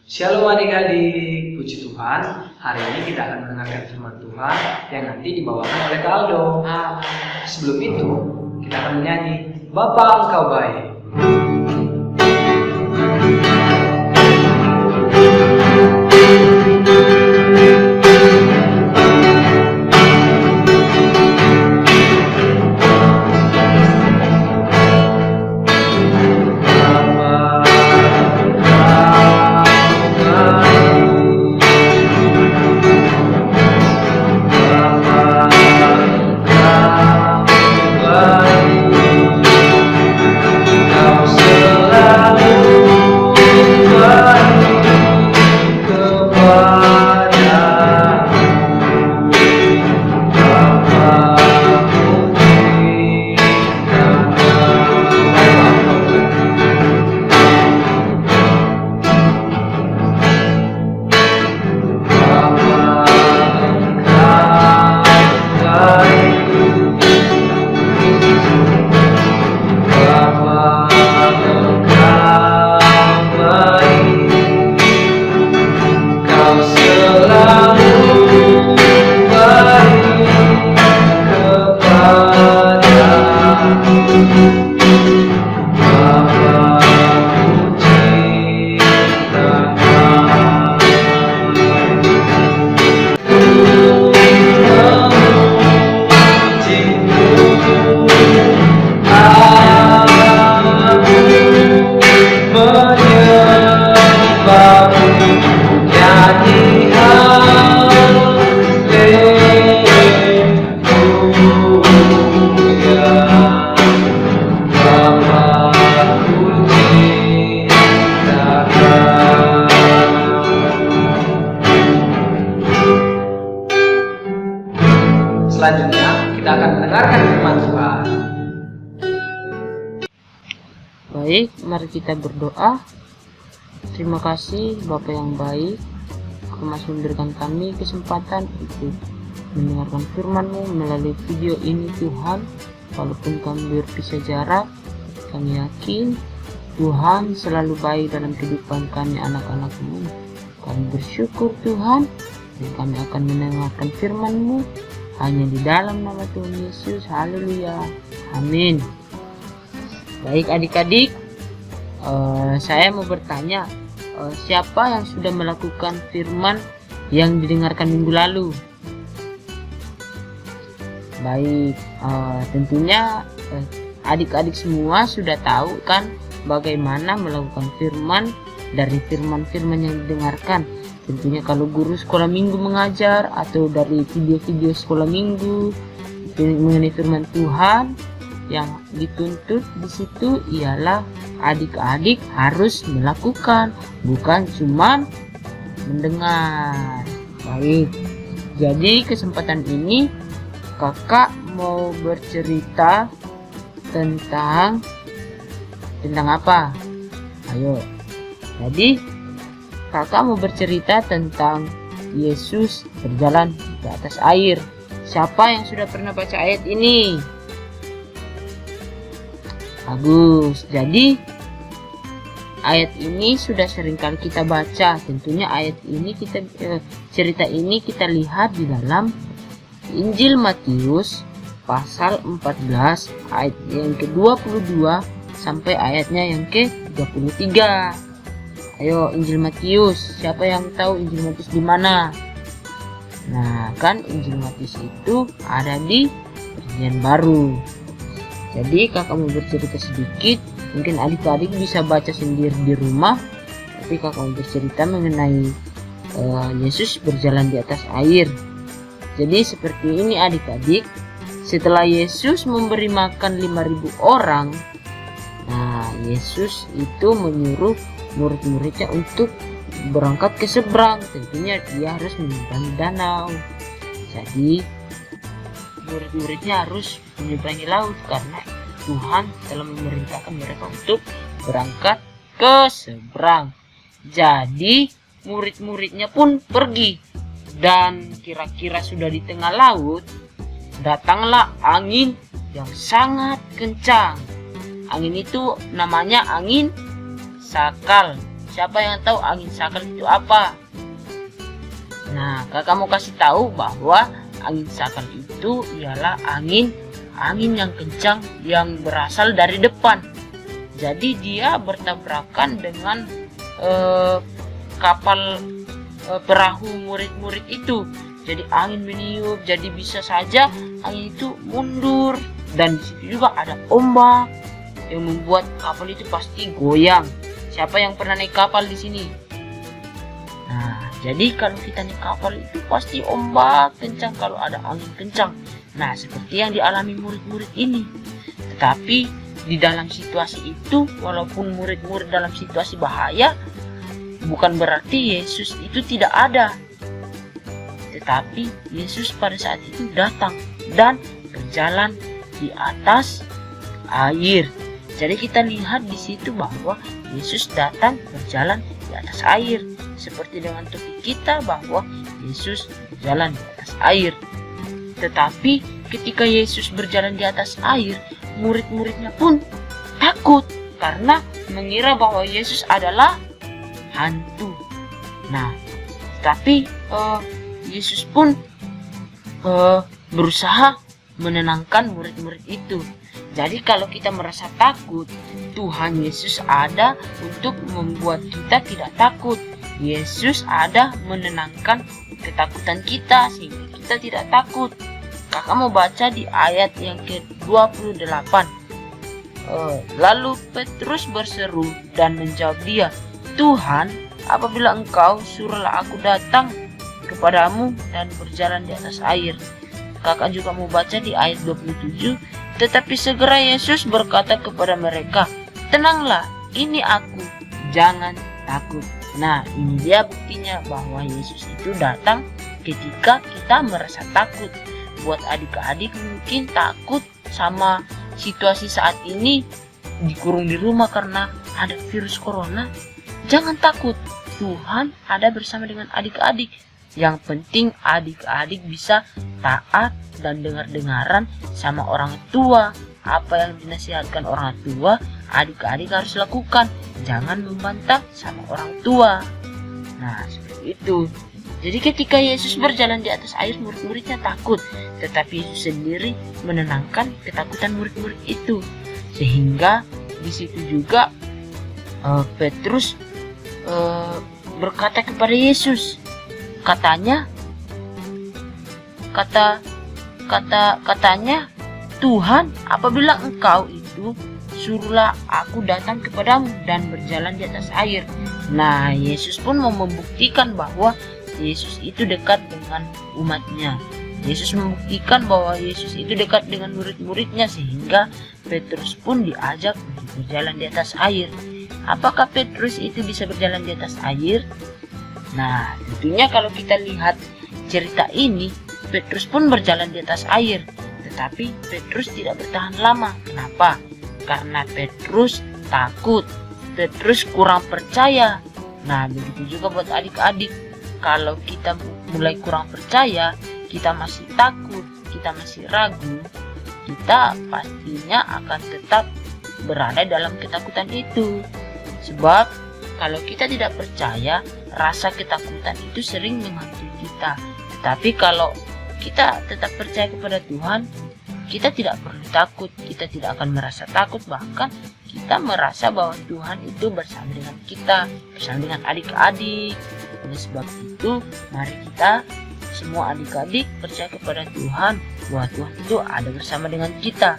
Shalom adik-adik, puji Tuhan. Hari ini kita akan mendengarkan firman Tuhan yang nanti dibawakan oleh Kak Aldo. Sebelum itu, kita akan menyanyi Bapa Engkau Baik. Selanjutnya kita akan mendengarkan firman Tuhan. Baik, mari kita berdoa. Terima kasih Bapa yang baik, Kau masih memberikan kami kesempatan untuk mendengarkan firman-Mu melalui video ini Tuhan. Walaupun kami berpisah jarak, kami yakin Tuhan selalu baik dalam kehidupan kami anak-anak-Mu. Kami bersyukur Tuhan, dan kami akan mendengarkan firman-Mu hanya di dalam nama Tuhan Yesus. Haleluya, amin. Baik adik-adik, saya mau bertanya, siapa yang sudah melakukan firman yang didengarkan minggu lalu? Baik, tentunya adik-adik semua sudah tahu kan bagaimana melakukan firman dari firman-firman yang didengarkan. Tentunya kalau guru sekolah minggu mengajar atau dari video-video sekolah minggu mengenai firman Tuhan, yang dituntut di situ ialah adik-adik harus melakukan, bukan cuma mendengar. Baik, jadi kesempatan ini kakak mau bercerita tentang apa? Ayo. Jadi kakak mau bercerita tentang Yesus berjalan di atas air. Siapa yang sudah pernah baca ayat ini? Bagus. Jadi ayat ini sudah sering kali kita baca. Tentunya ayat ini cerita ini kita lihat di dalam Injil Matius pasal 14 ayat yang ke-22 sampai ayatnya yang ke-33. Ayo, Injil Matius. Siapa yang tahu Injil Matius di mana? Nah, kan Injil Matius itu ada di Perjanjian Baru. Jadi kakak mau bercerita sedikit. Mungkin adik-adik bisa baca sendiri di rumah. Tapi kakak mau bercerita mengenai Yesus berjalan di atas air. Jadi seperti ini adik-adik. Setelah Yesus memberi makan 5.000 orang, nah Yesus itu menyuruh murid-muridnya untuk berangkat ke seberang. Tentunya dia harus menyeberangi danau. Jadi murid-muridnya harus menyeberangi laut karena Tuhan telah memerintahkan mereka untuk berangkat ke seberang. Jadi murid-muridnya pun pergi, dan kira-kira sudah di tengah laut, datanglah angin yang sangat kencang. Angin itu namanya angin sakal. Siapa yang tahu angin sakal itu apa? Nah, kakak mau kasih tahu bahwa angin sakal itu ialah angin yang kencang yang berasal dari depan. Jadi dia bertabrakan dengan kapal perahu murid-murid itu. Jadi angin meniup, jadi bisa saja angin itu mundur, dan di situ juga ada ombak yang membuat kapal itu pasti goyang. Siapa yang pernah naik kapal di sini? Nah, jadi kalau kita naik kapal itu pasti ombak kencang kalau ada angin kencang. Nah, seperti yang dialami murid-murid ini. Tetapi di dalam situasi itu, walaupun murid-murid dalam situasi bahaya, bukan berarti Yesus itu tidak ada. Tetapi Yesus pada saat itu datang dan berjalan di atas air. Jadi kita lihat di situ bahwa Yesus datang berjalan di atas air. Seperti dengan topik kita bahwa Yesus berjalan di atas air. Tetapi ketika Yesus berjalan di atas air, murid-muridnya pun takut karena mengira bahwa Yesus adalah hantu. Nah, tapi Yesus pun berusaha menenangkan murid-murid itu. Jadi kalau kita merasa takut, Tuhan Yesus ada untuk membuat kita tidak takut. Yesus ada menenangkan ketakutan kita sehingga kita tidak takut. Kakak mau baca di ayat yang ke-28. Lalu Petrus berseru dan menjawab dia, "Tuhan, apabila Engkau, suruhlah aku datang kepadamu dan berjalan di atas air." Kakak juga mau baca di ayat 27. Tetapi segera Yesus berkata kepada mereka, "Tenanglah, ini aku, jangan takut." Nah, ini dia buktinya bahwa Yesus itu datang ketika kita merasa takut. Buat adik-adik mungkin takut sama situasi saat ini, dikurung di rumah karena ada virus corona. Jangan takut, Tuhan ada bersama dengan adik-adik. Yang penting adik-adik bisa taat dan dengar-dengaran sama orang tua. Apa yang dinasihatkan orang tua, adik-adik harus lakukan. Jangan membantah sama orang tua. Nah, seperti itu. Jadi ketika Yesus berjalan di atas air, murid-muridnya takut. Tetapi Yesus sendiri menenangkan ketakutan murid-murid itu. Sehingga di situ juga Petrus berkata kepada Yesus. Katanya, "Tuhan, apabila Engkau itu, suruhlah aku datang kepadamu dan berjalan di atas air." Nah, Yesus pun mau membuktikan bahwa Yesus itu dekat dengan umatnya. Yesus membuktikan bahwa Yesus itu dekat dengan murid-muridnya, sehingga Petrus pun diajak untuk berjalan di atas air. Apakah Petrus itu bisa berjalan di atas air? Nah, tentunya kalau kita lihat cerita ini, Petrus pun berjalan di atas air. Tetapi Petrus tidak bertahan lama. Kenapa? Karena Petrus takut. Petrus kurang percaya. Nah, begitu juga buat adik-adik. Kalau kita mulai kurang percaya, kita masih takut, kita masih ragu, kita pastinya akan tetap berada dalam ketakutan itu. Sebab kalau kita tidak percaya, rasa ketakutan itu sering menghantui kita. Tapi kalau kita tetap percaya kepada Tuhan, kita tidak perlu takut, kita tidak akan merasa takut, bahkan kita merasa bahwa Tuhan itu bersama dengan kita, bersama dengan adik-adik. Oleh sebab itu, mari kita semua adik-adik percaya kepada Tuhan, bahwa Tuhan itu ada bersama dengan kita.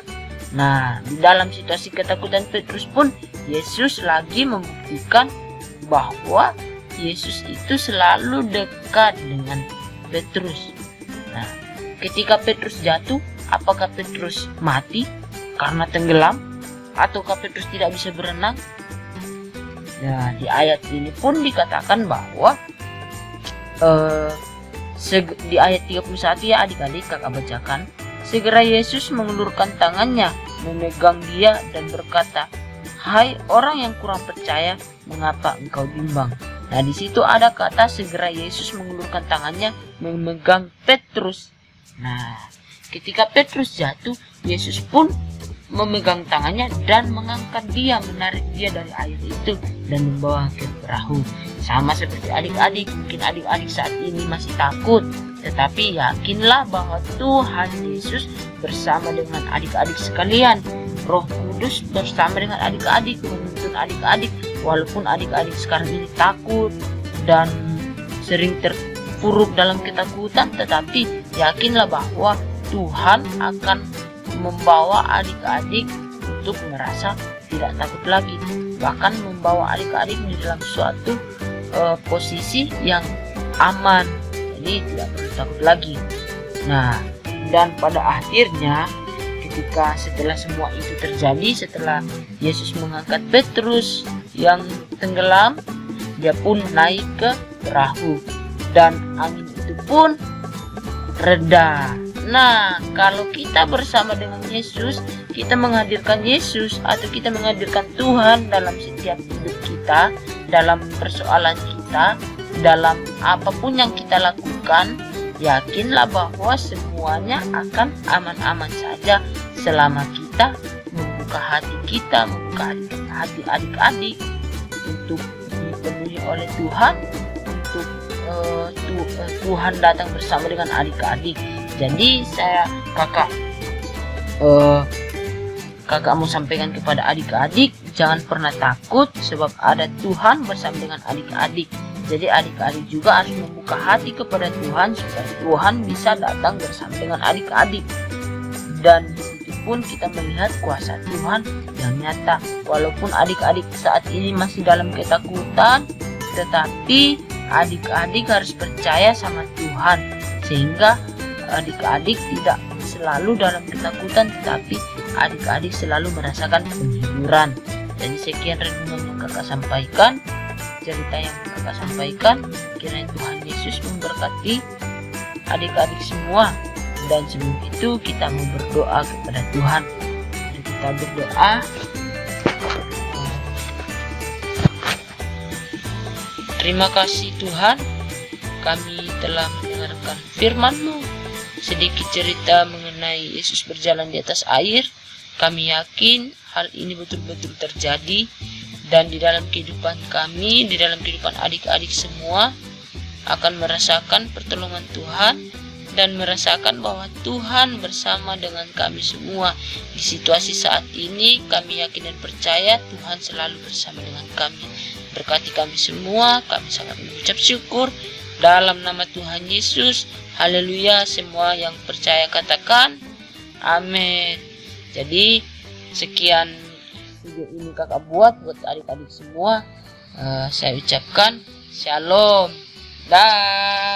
Nah, di dalam situasi ketakutan Petrus pun, Yesus lagi membuktikan bahwa Yesus itu selalu dekat dengan Petrus. Nah, ketika Petrus jatuh, apakah Petrus mati karena tenggelam? Ataukah Petrus tidak bisa berenang? Nah, di ayat ini pun dikatakan bahwa di ayat 31 ya adik-adik, kakak bacakan. Segera Yesus mengulurkan tangannya, memegang dia dan berkata, "Hai orang yang kurang percaya, mengapa engkau bimbang?" Nah, di situ ada kata segera Yesus mengulurkan tangannya, memegang Petrus. Nah, ketika Petrus jatuh, Yesus pun memegang tangannya dan mengangkat dia, menarik dia dari air itu dan membawa ke perahu. Sama seperti adik-adik, mungkin adik-adik saat ini masih takut, tetapi yakinlah bahwa Tuhan Yesus bersama dengan adik-adik sekalian. Roh Kudus bersama dengan adik-adik, menuntun adik-adik, walaupun adik-adik sekarang ini takut dan sering terpuruk dalam ketakutan, tetapi yakinlah bahwa Tuhan akan membawa adik-adik untuk merasa tidak takut lagi, bahkan membawa adik-adik di dalam suatu posisi yang aman, jadi tidak perlu takut lagi. Nah, dan pada akhirnya ketika setelah semua itu terjadi, setelah Yesus mengangkat Petrus yang tenggelam, dia pun naik ke perahu dan angin itu pun reda. Nah, kalau kita bersama dengan Yesus, kita menghadirkan Yesus atau kita menghadirkan Tuhan dalam setiap hidup kita, dalam persoalan kita, dalam apapun yang kita lakukan, yakinlah bahwa semuanya akan aman-aman saja selama kita membuka hati kita, membuka hati adik-adik untuk dipenuhi oleh Tuhan, untuk Tuhan datang bersama dengan adik-adik. Jadi kakak mau sampaikan kepada adik-adik, jangan pernah takut sebab ada Tuhan bersama dengan adik-adik. Jadi adik-adik juga harus membuka hati kepada Tuhan supaya Tuhan bisa datang bersama dengan adik-adik. Dan pun kita melihat kuasa Tuhan yang nyata. Walaupun adik-adik saat ini masih dalam ketakutan, tetapi adik-adik harus percaya sama Tuhan, sehingga adik-adik tidak selalu dalam ketakutan, tetapi adik-adik selalu merasakan penghiburan. Jadi sekian renungan yang kakak sampaikan, cerita yang kakak sampaikan. Kiranya Tuhan Yesus memberkati adik-adik semua. Dan sebelum itu kita mau berdoa kepada Tuhan. Mari kita berdoa. Terima kasih Tuhan, kami telah mendengarkan firman-Mu. Sedikit cerita mengenai Yesus berjalan di atas air. Kami yakin hal ini betul-betul terjadi. Dan di dalam kehidupan kami, di dalam kehidupan adik-adik semua, akan merasakan pertolongan Tuhan dan merasakan bahwa Tuhan bersama dengan kami semua. Di situasi saat ini kami yakin dan percaya Tuhan selalu bersama dengan kami. Berkati kami semua, kami sangat mengucap syukur dalam nama Tuhan Yesus. Haleluya. Semua yang percaya katakan amin. Jadi sekian video ini kakak buat adik-adik semua. Saya ucapkan shalom. Dah.